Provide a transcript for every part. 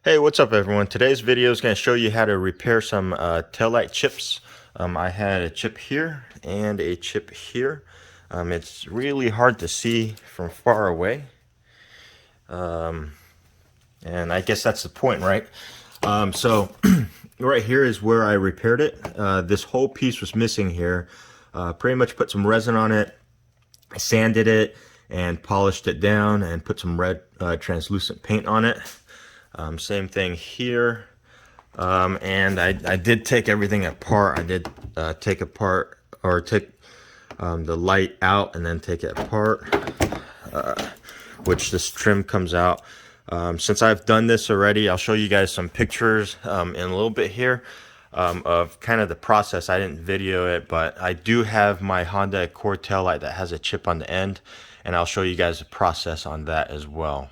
Hey, what's up everyone? Today's video is going to show you how to repair some taillight chips. I had a chip here and a chip here. It's really hard to see from far away. And I guess that's the point, right? So right here is where I repaired it. This whole piece was missing here. Pretty much put some resin on it, sanded it, and polished it down and put some red translucent paint on it. Same thing here. And I did take everything apart. I did take apart or take the light out and then take it apart, which this trim comes out. Since I've done this already, I'll show you guys some pictures in a little bit here of kind of the process. I didn't video it, but I do have my Honda Accord taillight that has a chip on the end, and I'll show you guys the process on that as well.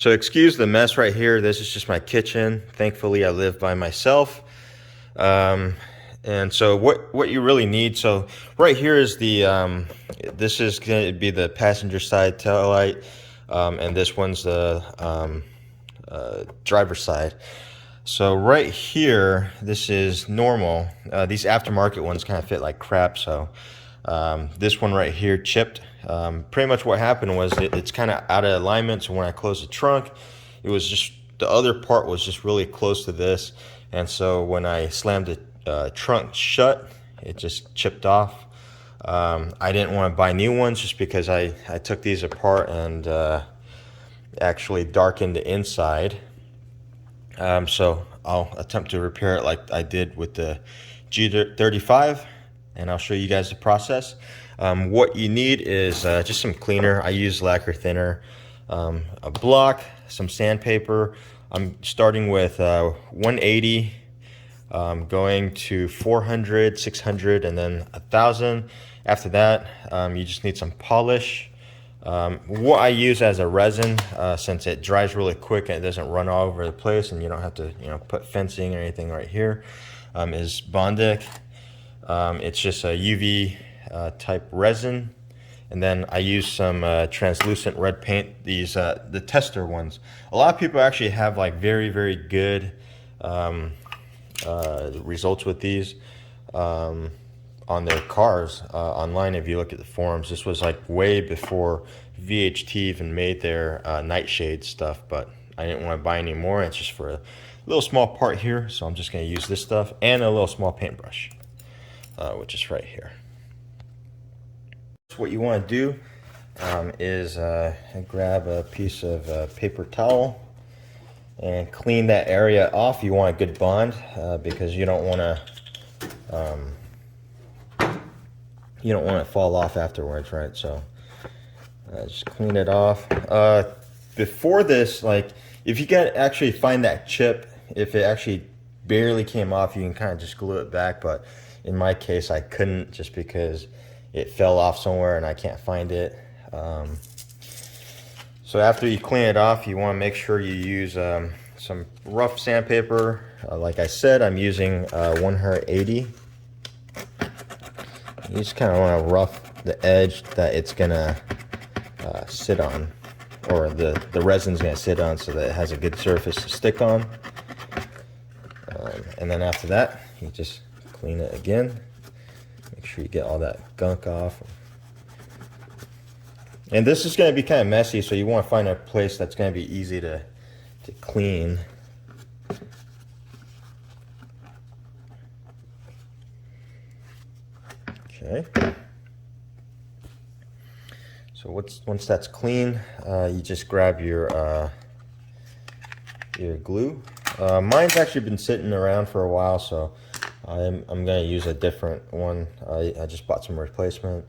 So excuse the mess right here. This is just my kitchen. Thankfully, I live by myself. And so what you really need, so right here is the, this is going to be the passenger side tail light, and this one's the driver's side. So right here, this is normal. These aftermarket ones kind of fit like crap, so this one right here chipped. Pretty much what happened was it's kind of out of alignment, so when I closed the trunk, it was just, the other part was just really close to this, and so when I slammed the trunk shut, it just chipped off. I didn't want to buy new ones just because I took these apart and actually darkened the inside. So I'll attempt to repair it like I did with the G35, and I'll show you guys the process. What you need is just some cleaner. I use Lacquer Thinner, a block, some sandpaper. I'm starting with 180, going to 400, 600, and then 1,000. After that, you just need some polish. What I use as a resin, since it dries really quick and it doesn't run all over the place, and you don't have to, put fencing or anything right here, is Bondic. It's just a UV type resin, and then I use some translucent red paint. These the tester ones. A lot of people actually have like very good results with these on their cars online. If you look at the forums, this was like way before VHT even made their nightshade stuff, but I didn't want to buy any more. It's just for a little small part here, so I'm just going to use this stuff and a little small paintbrush, which is right here. So what you want to do is grab a piece of paper towel and clean that area off. You want a good bond because you don't want to fall off afterwards, right? So just clean it off. Before this, like if you can actually find that chip, if it actually barely came off, you can kind of just glue it back, but in my case I couldn't, just because it fell off somewhere and I can't find it. So after you clean it off, you want to make sure you use some rough sandpaper. Like I said, I'm using 180. You just kind of want to rough the edge that it's gonna sit on, or the resin's gonna sit on, so that it has a good surface to stick on. And then after that, you just clean it again. Make sure you get all that gunk off. And this is going to be kind of messy, so you want to find a place that's going to be easy to clean. Okay. So once that's clean, you just grab your glue. Mine's actually been sitting around for a while, so I'm going to use a different one. I just bought some replacement.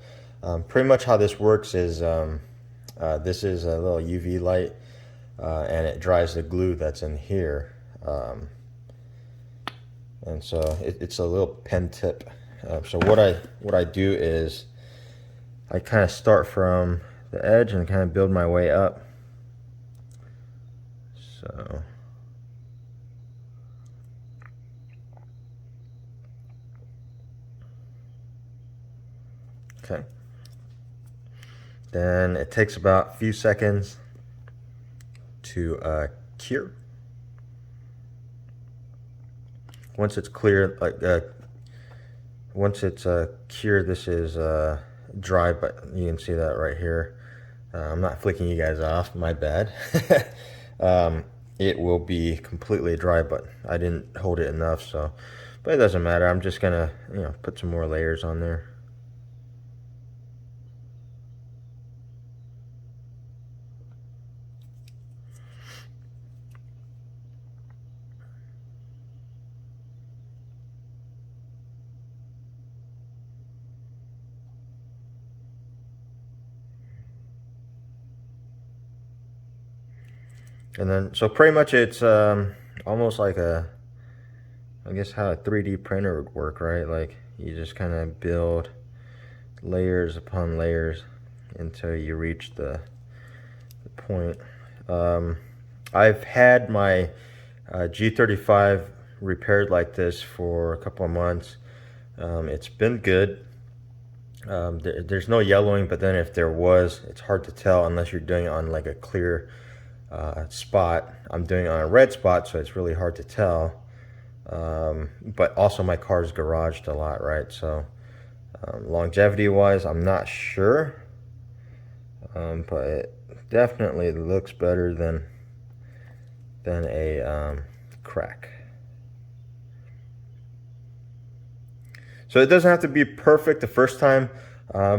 Pretty much how this works is this is a little UV light, and it dries the glue that's in here. and so it's a little pen tip. So what I do is I kind of start from the edge and kind of build my way up. So okay, then it takes about a few seconds to cure. Once it's clear, once it's cured, this is dry, but you can see that right here. I'm not flicking you guys off, my bad. It will be completely dry, but I didn't hold it enough, so, but it doesn't matter. I'm just gonna, put some more layers on there. And then, so pretty much it's almost like I guess how a 3D printer would work, right? Like you just kind of build layers upon layers until you reach the point. I've had my G35 repaired like this for a couple of months. It's been good. There's no yellowing, but then if there was, it's hard to tell unless you're doing it on like a clear spot. I'm doing it on a red spot, so it's really hard to tell. But also my car's garaged a lot, right? So longevity wise, I'm not sure, but it definitely looks better than a crack. So it doesn't have to be perfect the first time.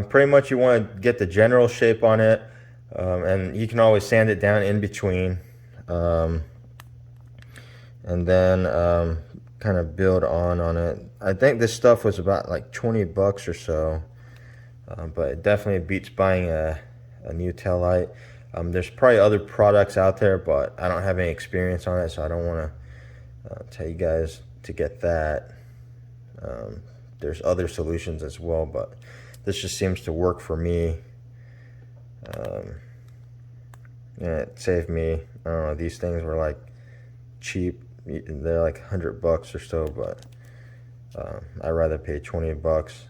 Pretty much you want to get the general shape on it, and you can always sand it down in between, and then kind of build on it. I think this stuff was about like 20 bucks or so, but it definitely beats buying a new tail light. There's probably other products out there, but I don't have any experience on it, so I don't want to tell you guys to get that. There's other solutions as well, but this just seems to work for me. And it saved me, I don't know, these things were like cheap. They're like 100 bucks or so, but I'd rather pay 20 bucks,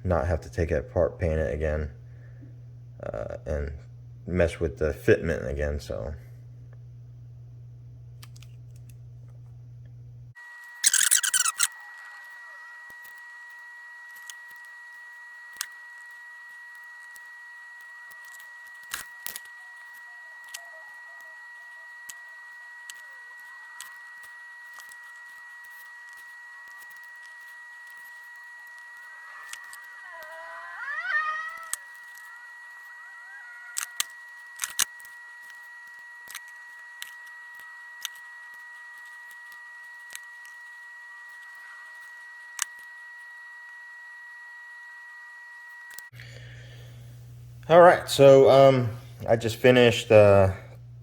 not have to take it apart, paint it again, and mess with the fitment again. So all right, so I just finished kind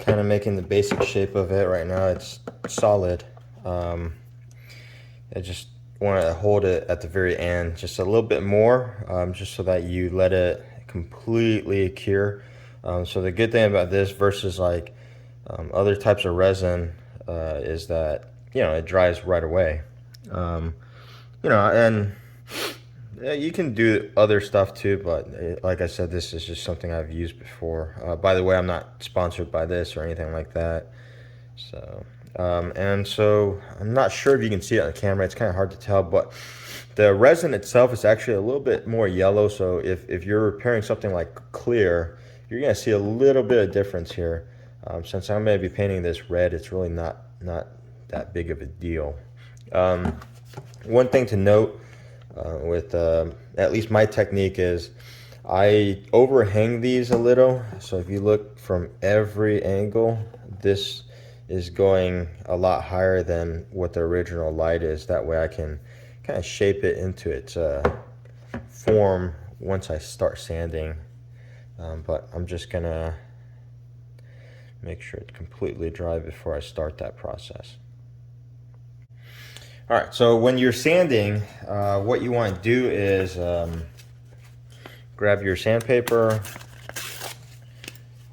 of making the basic shape of it. Right now it's solid. I just want to hold it at the very end just a little bit more, just so that you let it completely cure. So the good thing about this versus like other types of resin is that, it dries right away. And yeah, you can do other stuff too, but like I said, this is just something I've used before. By the way, I'm not sponsored by this or anything like that. So, and so I'm not sure if you can see it on the camera. It's kind of hard to tell, but the resin itself is actually a little bit more yellow. So if you're repairing something like clear, you're gonna see a little bit of difference here. Since I'm gonna be painting this red, it's really not that big of a deal. One thing to note with at least my technique is I overhang these a little. So if you look from every angle, this is going a lot higher than what the original light is. That way I can kind of shape it into its form once I start sanding. But I'm just gonna make sure it's completely dry before I start that process. All right, so when you're sanding, what you want to do is grab your sandpaper.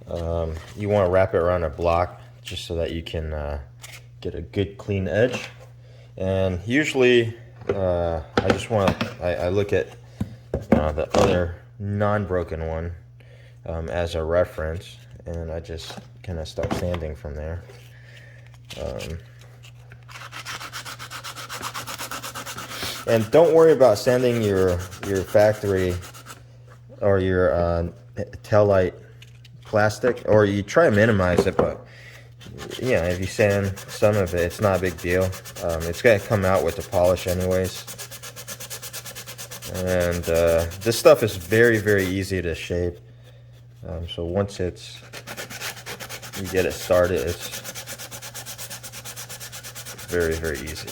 You want to wrap it around a block just so that you can get a good clean edge. And usually I just want to, I look at the other non-broken one as a reference, and I just kind of start sanding from there. And don't worry about sanding your factory or your tail light plastic, or you try to minimize it, but yeah, if you sand some of it, it's not a big deal. It's gonna come out with the polish anyways. And this stuff is very, very easy to shape. So once you get it started, it's very, very easy.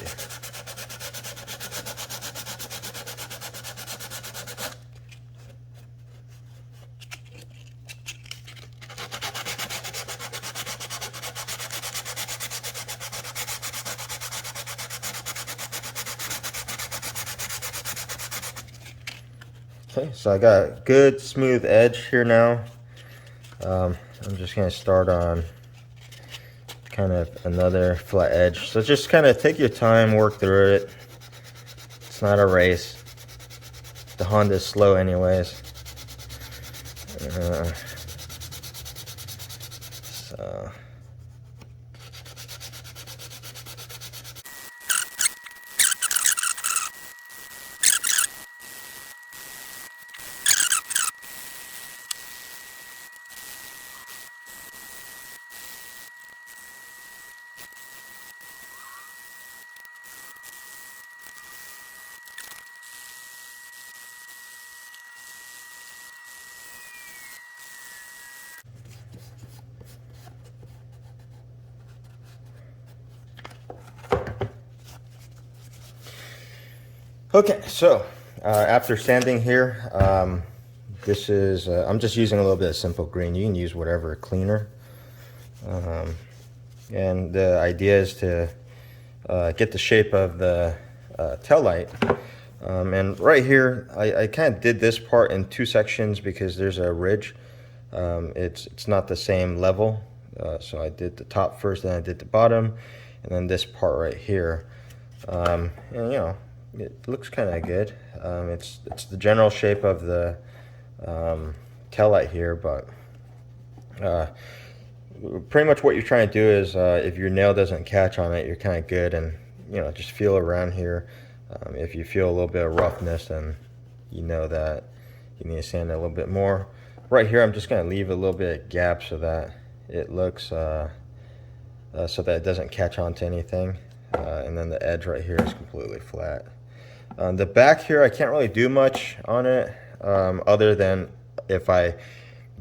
Okay, so I got a good smooth edge here now. I'm just going to start on kind of another flat edge. So just kind of take your time, work through it. It's not a race. The Honda's slow anyways. So okay, so after sanding here, this is, I'm just using a little bit of simple green. You can use whatever cleaner. And the idea is to get the shape of the tail light. And right here, I kind of did this part in two sections because there's a ridge. It's not the same level. So I did the top first, then I did the bottom, and then this part right here. And you know, it looks kind of good. It's the general shape of the tail light here, but pretty much what you're trying to do is if your nail doesn't catch on it, you're kind of good, and you know, just feel around here. If you feel a little bit of roughness, then you know that you need to sand it a little bit more. Right here, I'm just going to leave a little bit of gap so that it looks so that it doesn't catch on to anything. And then the edge right here is completely flat. The back here, I can't really do much on it other than if I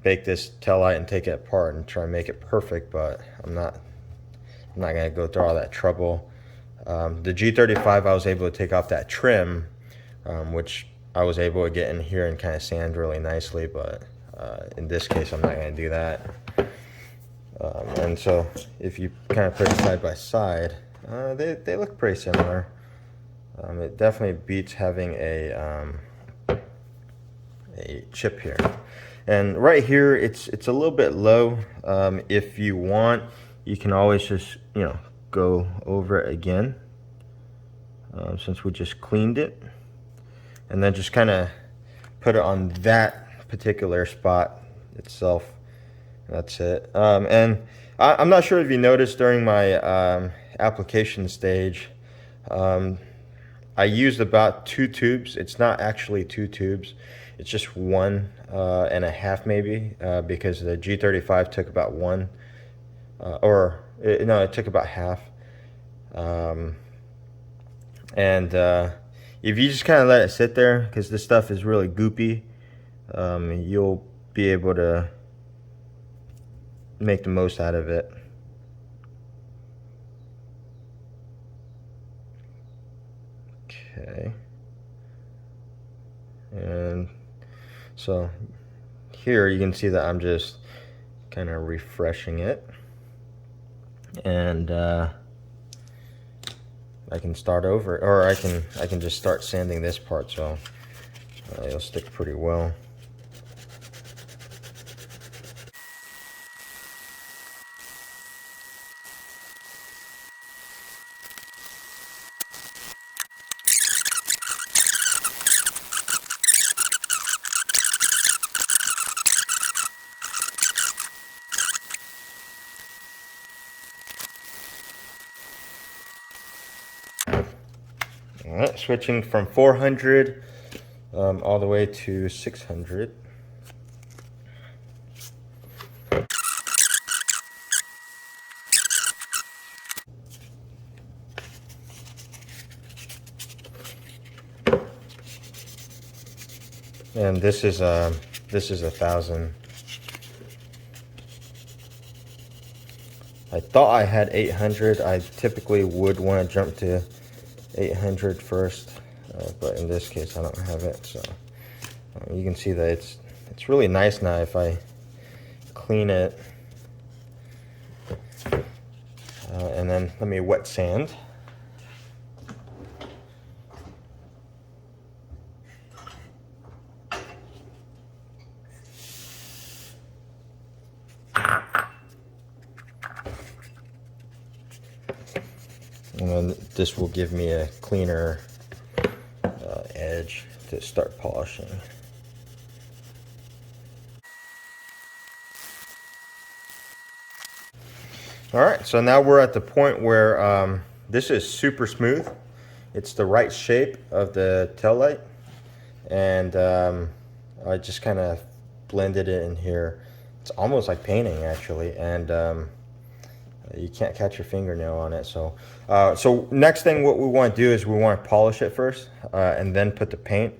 bake this tail light and take it apart and try and make it perfect, but I'm not going to go through all that trouble. The G35, I was able to take off that trim, which I was able to get in here and kind of sand really nicely, but in this case, I'm not going to do that. And so if you kind of put it side by side, they look pretty similar. It definitely beats having a chip here. And right here, it's a little bit low. If you want, you can always just, you know, go over it again, since we just cleaned it, and then just kind of put it on that particular spot itself. That's it. And I'm not sure if you noticed during my application stage, I used about 2 tubes. It's not actually 2 tubes. It's just 1.5 maybe, because the G35 took about 1, no, it took about half. And if you just kind of let it sit there, because this stuff is really goopy, you'll be able to make the most out of it. Okay. And so here you can see that I'm just kind of refreshing it. And I can start over, or I can just start sanding this part, so it'll stick pretty well. All right, switching from 400 all the way to 600. And this is 1,000. I thought I had 800. I typically would want to jump to 800 first, but in this case I don't have it. So you can see that it's really nice now if I clean it. And then let me wet sand. And then this will give me a cleaner edge to start polishing. All right, so now we're at the point where this is super smooth. It's the right shape of the tail light, and I just kind of blended it in here. It's almost like painting actually, and you can't catch your fingernail on it. So so next thing what we want to do is we want to polish it first, and then put the paint.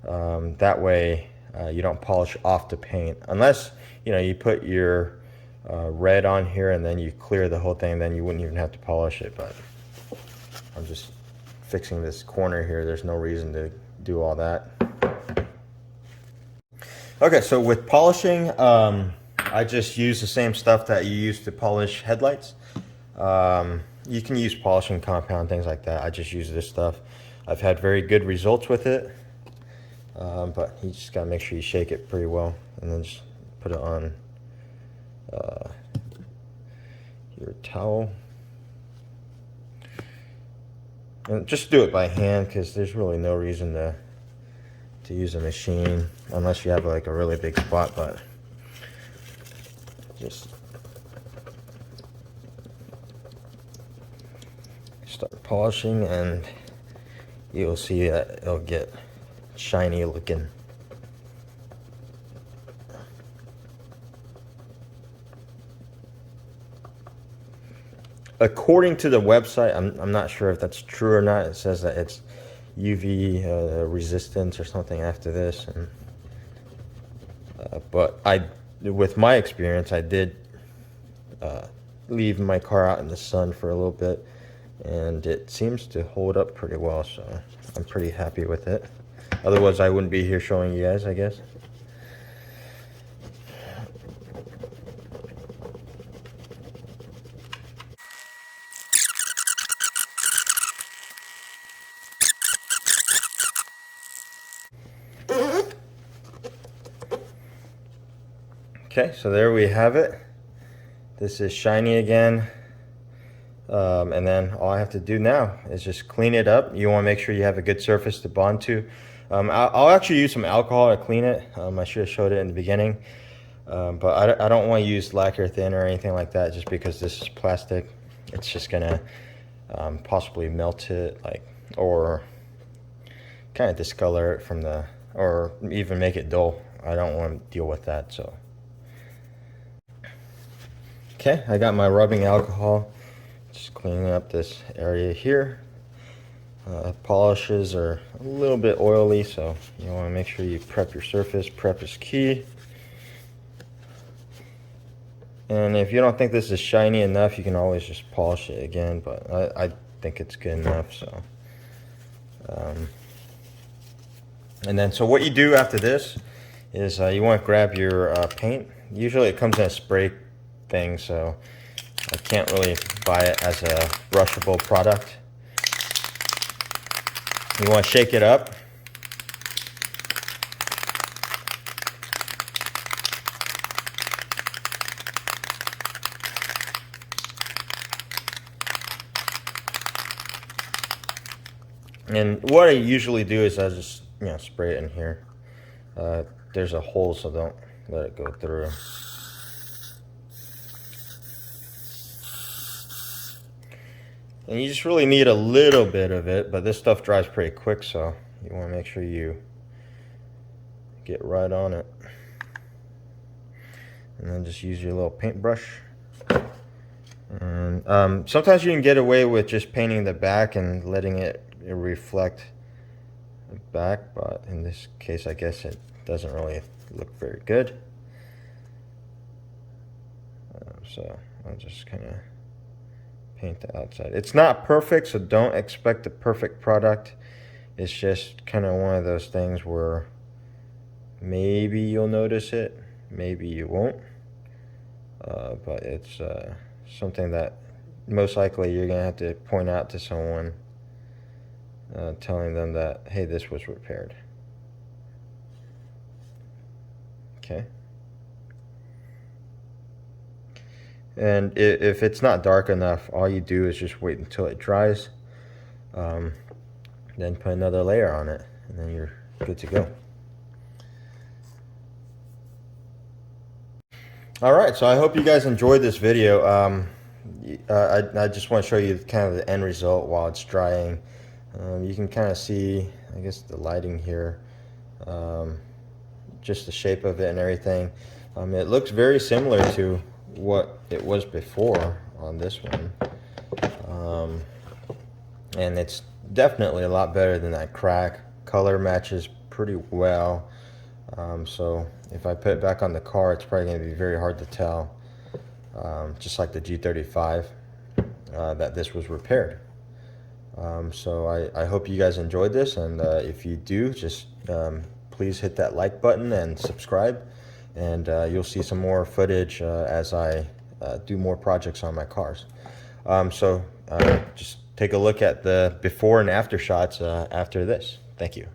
That way you don't polish off the paint, unless you put your red on here and then you clear the whole thing, then you wouldn't even have to polish it. But I'm just fixing this corner here. There's no reason to do all that. Okay, so with polishing, I just use the same stuff that you use to polish headlights. You can use polishing compound, things like that. I just use this stuff. I've had very good results with it, but you just gotta make sure you shake it pretty well and then just put it on your towel. And just do it by hand, because there's really no reason to use a machine unless you have like a really big spot. But just start polishing and you'll see that it'll get shiny looking. According to the website, I'm not sure if that's true or not. It says that it's UV resistance or something after this, and but with my experience, I did leave my car out in the sun for a little bit, and it seems to hold up pretty well. So I'm pretty happy with it. Otherwise, I wouldn't be here showing you guys, I guess. Okay, so there we have it. This is shiny again. And then all I have to do now is just clean it up. You want to make sure you have a good surface to bond to. I'll actually use some alcohol to clean it. I should have showed it in the beginning. But I don't want to use lacquer thinner or anything like that, just because this is plastic. It's just going to possibly melt it, or kind of discolor it from or even make it dull. I don't want to deal with that, so. Okay, I got my rubbing alcohol, just cleaning up this area here. Polishes are a little bit oily, so you want to make sure you prep your surface. Prep is key. And if you don't think this is shiny enough, you can always just polish it again, but I think it's good enough. So, and then so what you do after this is you want to grab your paint. Usually it comes in a spray thing, so I can't really buy it as a brushable product. You want to shake it up. And what I usually do is I just, spray it in here. There's a hole, so don't let it go through. And you just really need a little bit of it, but this stuff dries pretty quick, so you want to make sure you get right on it. And then just use your little paintbrush. And sometimes you can get away with just painting the back and letting it reflect back, but in this case I guess it doesn't really look very good. So I'll just kind of paint the outside. It's not perfect, so don't expect a perfect product. It's just kind of one of those things where maybe you'll notice it, maybe you won't, but it's something that most likely you're gonna have to point out to someone, telling them that, hey, this was repaired. Okay. And if it's not dark enough, all you do is just wait until it dries, then put another layer on it, and then you're good to go. All right, so I hope you guys enjoyed this video. I just want to show you kind of the end result while it's drying. You can kind of see, I guess, the lighting here, just the shape of it and everything. It looks very similar to what it was before on this one, and it's definitely a lot better than that crack. Color matches pretty well, so if I put it back on the car, it's probably going to be very hard to tell, just like the G35, that this was repaired. So I hope you guys enjoyed this, and if you do, just please hit that like button and subscribe, and you'll see some more footage as I do more projects on my cars. So just take a look at the before and after shots after this. Thank you.